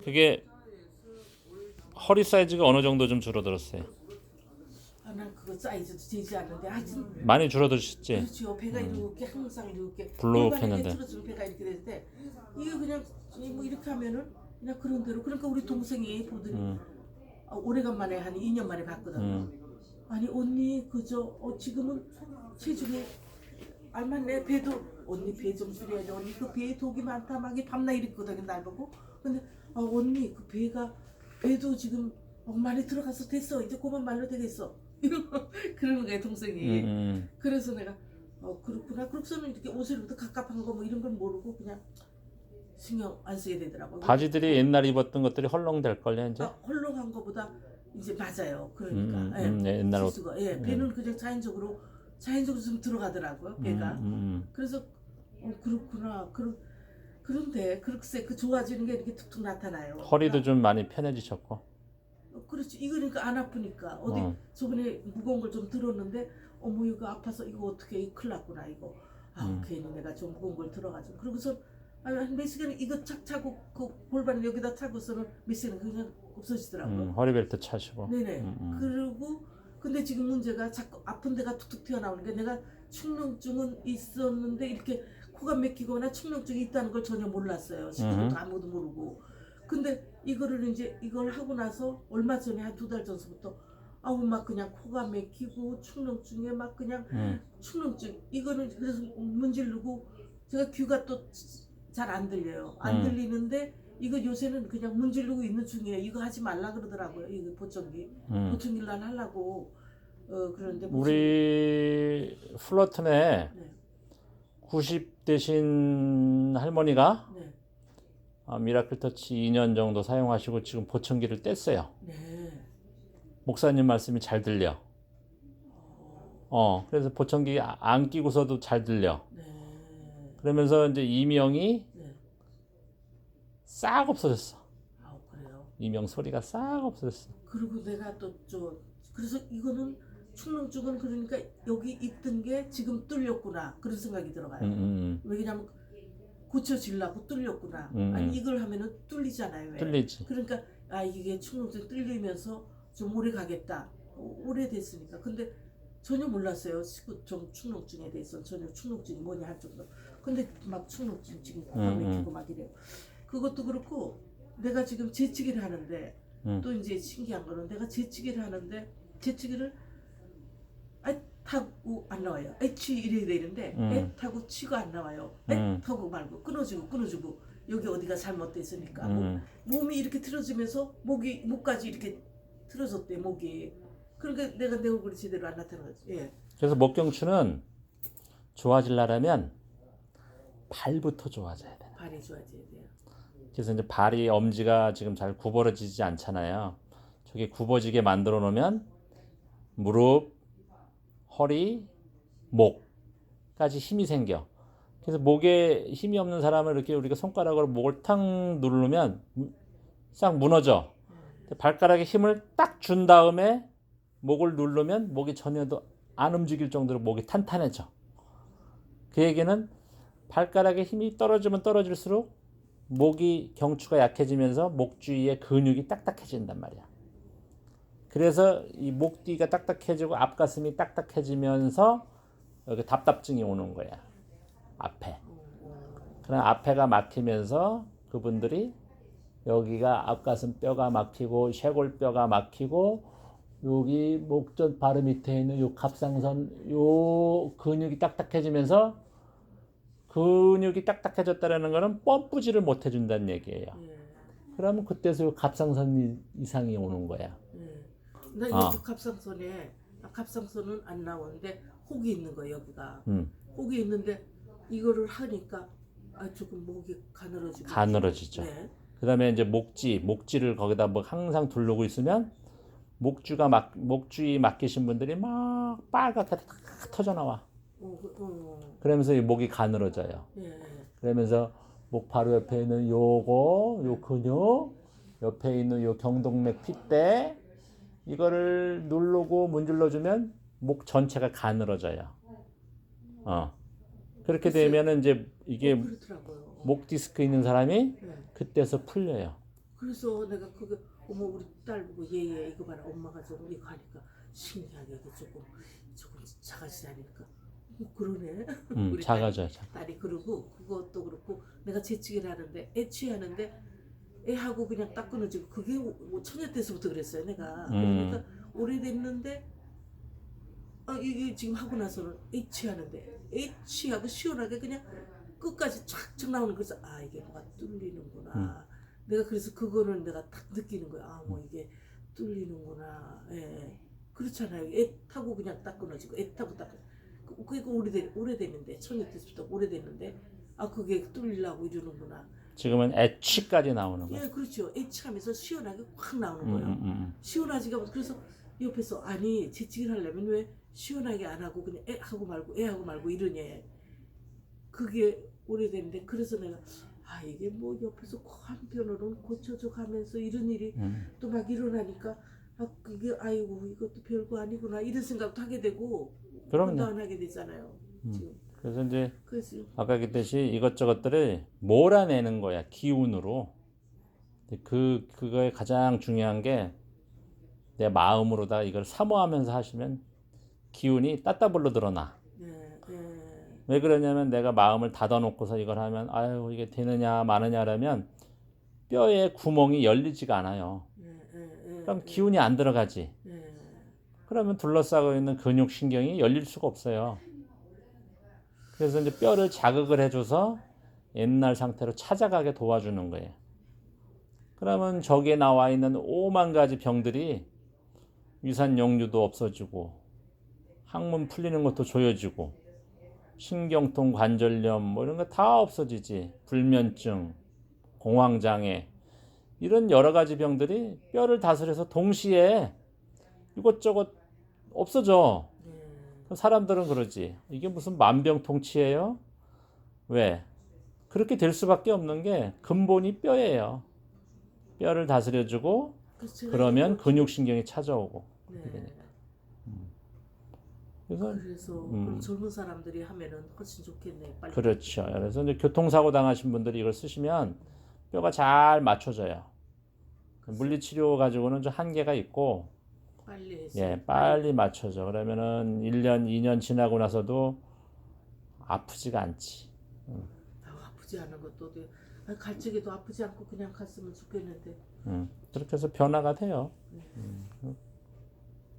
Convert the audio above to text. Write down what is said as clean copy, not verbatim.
그게 허리 사이즈가 어느 정도 좀 줄어들었어요. 난 그거 사이즈도 되지 않는데 하여튼 많이 줄어드셨지? 그렇죠. 배가 이렇게 항상 이렇게 불룩했는데. 틀어지는 배가 이렇게 되는데 이게 그냥 뭐 이렇게 하면은 그냥 그런 대로. 그러니까 우리 동생이 보더니 오래간만에 한 2년 만에 봤거든. 아니 언니 그저 지금은 체중이 알맞네. 배도 언니 배 좀 줄여야지. 언니 그 배에 독이 많다 막 밤낮 이랬거든요 날 보고. 근데 언니 그 배도 지금 많이 들어가서 됐어. 이제 그만 말로 되겠어. 그러는 거야 동생이. 그래서 내가 그렇구나. 그렇고서는 이렇게 옷을 이렇게 갑갑한 거 뭐 이런 건 모르고 그냥 신경 안 쓰게 되더라고. 바지들이 옛날 입었던 것들이 헐렁댈걸요 이제? 헐렁한 거보다 이제 맞아요. 그러니까 옛날 옷. 실수가. 배는 그냥 자연적으로 좀 들어가더라고요 배가. 그래서 그렇구나. 그런데 글쎄 그 좋아지는 게 이렇게 툭툭 나타나요. 허리도 좀 많이 편해지셨고. 그렇지. 이거니까 안 아프니까. 어디 저번에 무거운 걸 좀 들었는데 어머 이거 아파서 이거 어떻게 큰일 났구나 이거. 괜히 내가 좀 무거운 걸 들어가지고. 그러고서 한 몇 시간 이거 착 차고 그 골반을 여기다 차고서는 몇 시간 그냥 없어지더라고요. 허리벨트 차시고. 네네. 그리고 근데 지금 문제가 자꾸 아픈 데가 툭툭 튀어나오는 게 내가 축농증은 있었는데 이렇게 코가 막히거나 축농증이 있다는 걸 전혀 몰랐어요. 식구도 아무도 모르고. 근데 이걸 하고 나서 얼마 전에 한 2달 전서부터 막 그냥 코가 막히고 축농증에 막 그냥 축농증 이거는 그래서 문지르고 제가 귀가 또 잘 안 들려요. 안 들리는데 이거 요새는 그냥 문지르고 있는 중이에요. 이거 하지 말라 그러더라고요. 이거 보청기를 난 하려고 그러는데 우리 플러튼에 네. 90 되신 할머니가 네. 미라클 터치 2년 정도 사용하시고 지금 보청기를 뗐어요. 네. 목사님 말씀이 잘 들려. 그래서 보청기 안 끼고서도 잘 들려. 네. 그러면서 이제 이명이 네. 싹 없어졌어. 그래요. 이명 소리가 싹 없어졌어. 그리고 내가 또 그래서 이거는 축농증은 그러니까 여기 있던 게 지금 뚫렸구나 그런 생각이 들어가요. 왜냐면 고쳐지려고 뚫렸구나. 아니 이걸 하면은 뚫리잖아요. 왜? 뚫리지. 그러니까 이게 축농증 뚫리면서 좀 오래 가겠다. 오래됐으니까. 근데 전혀 몰랐어요. 좀 축농증에 대해서 전혀 축농증이 뭐냐 할 정도. 근데 막 축농증 지금 코가 막히고 막 이래요. 그것도 그렇고 내가 지금 재치기를 하는데 또 이제 신기한 거는 내가 재치기를 하는데 재치기를 타고 안 나와요. 치 이래야 되는데 타고 치고 안 나와요. 타고 말고 끊어주고 여기 어디가 잘못됐으니까 몸이 이렇게 틀어지면서 목까지 이렇게 틀어졌대 목이. 그러니까 내가 내 얼굴이 제대로 안 나타나는 거지. 그래서 목경추는 좋아지려면 발부터 좋아져야 돼. 발이 좋아져야 돼요. 그래서 이제 발이 엄지가 지금 잘 굽어지지 않잖아요. 저게 굽어지게 만들어 놓으면 무릎, 허리, 목까지 힘이 생겨. 그래서 목에 힘이 없는 사람을 이렇게 우리가 손가락으로 목을 탁 누르면 싹 무너져. 발가락에 힘을 딱 준 다음에 목을 누르면 목이 전혀도 안 움직일 정도로 목이 탄탄해져. 그 얘기는 발가락에 힘이 떨어지면 떨어질수록 목이 경추가 약해지면서 목 주위의 근육이 딱딱해진단 말이야. 그래서 이 목 뒤가 딱딱해지고 앞가슴이 딱딱해지면서 여기 답답증이 오는 거야. 앞에. 그럼 앞에가 막히면서 그분들이 여기가 앞가슴 뼈가 막히고 쇄골뼈가 막히고 여기 목전 바로 밑에 있는 요 갑상선 요 근육이 딱딱해지면서 근육이 딱딱해졌다는 거는 펌프질을 못 해준다는 얘기예요. 그러면 그때서 요 갑상선 이상이 오는 거야. 나 여기 갑상선은 안 나오는데 혹이 있는 거예요 여기가. 혹이 있는데 이거를 하니까 조금 목이 가늘어지죠. 네. 그다음에 이제 목지를 거기다 뭐 항상 두르고 있으면 목주위 막히신 분들이 막 빨갛게 다 터져 나와. 그러면서 이 목이 가늘어져요. 그러면서 목 바로 옆에 있는 요 근육, 옆에 있는 요 경동맥 핏대 이거를 누르고 문질러주면 목 전체가 가늘어져요. 그렇게 되면은 이제 이게 목 디스크 있는 사람이 그때서 풀려요. 그래서 내가 그거 어머 우리 딸 보고 얘 이거 봐라 엄마가 좀 이거 하니까 신기하게 이게 조금 작아지지 않으니까 그러네. 우리 작아져요. 딸이 그러고 그것도 그렇고 내가 재치기를 하는데 애취하는데 애하고 그냥 딱 끊어지고 그게 뭐 처녀 때서부터 그랬어요 내가. 그러니까 오래됐는데 이게 지금 하고 나서는 애취하는데 애취하고 시원하게 그냥 끝까지 촥촥 나오는 거서 아 이게 뭐가 뚫리는구나. 내가 그래서 그거는 내가 딱 느끼는 거야. 아 뭐 이게 뚫리는구나. 예. 그렇잖아요. 애 타고 그냥 딱 끊어지고 애 타고 딱 그게 오래됐는데 처녀 때부터 오래됐는데 아 그게 뚫리려고 이러는구나. 지금은 애취까지 나오는 거예요. 예, 그렇죠. 애취하면서 시원하게 확 나오는 거예요. 시원하지가 않아서 그래서 옆에서 아니 재치기를 하려면 왜 시원하게 안 하고 그냥 애 하고 말고 이러냐. 그게 오래됐는데 그래서 내가 아 이게 뭐 옆에서 한편으로는 고쳐줘 가면서 이런 일이 또 막 일어나니까 아 그게 아이고 이것도 별거 아니구나 이런 생각도 하게 되고 그럼요. 판단하게 되잖아요. 지금. 그래서 이제 그래서 아까 그랬듯이 이것저것들을 몰아내는 거야 기운으로. 그거에 가장 중요한 게 내 마음으로다가 이걸 사모하면서 하시면 기운이 따따블로 드러나. 네. 왜 그러냐면 내가 마음을 닫아놓고서 이걸 하면 아유 이게 되느냐 마느냐라면 뼈에 구멍이 열리지가 않아요. 그럼 기운이 안 들어가지. 그러면 둘러싸고 있는 근육신경이 열릴 수가 없어요. 그래서 이제 뼈를 자극을 해줘서 옛날 상태로 찾아가게 도와주는 거예요. 그러면 저기에 나와 있는 5만 가지 병들이 위산역류도 없어지고 항문 풀리는 것도 조여지고 신경통, 관절염 뭐 이런 거 다 없어지지. 불면증, 공황장애 이런 여러 가지 병들이 뼈를 다스려서 동시에 이것저것 없어져. 사람들은 그러지. 이게 무슨 만병통치예요? 왜? 그렇게 될 수밖에 없는 게 근본이 뼈예요. 뼈를 다스려주고 그러면 근육신경이 찾아오고. 그래서 그럼 젊은 사람들이 하면은 훨씬 좋겠네. 빨리. 그렇죠. 그래서 이제 교통사고 당하신 분들이 이걸 쓰시면 뼈가 잘 맞춰져요. 물리치료 가지고는 좀 한계가 있고, 빨리 해서. 예, 빨리 맞춰져. 그러면은 1년, 2년 지나고 나서도 아프지가 않지. 아프지 않은 것도 갈증에도 아프지 않고 그냥 갔으면 좋겠는데. 그렇게 해서 변화가 돼요.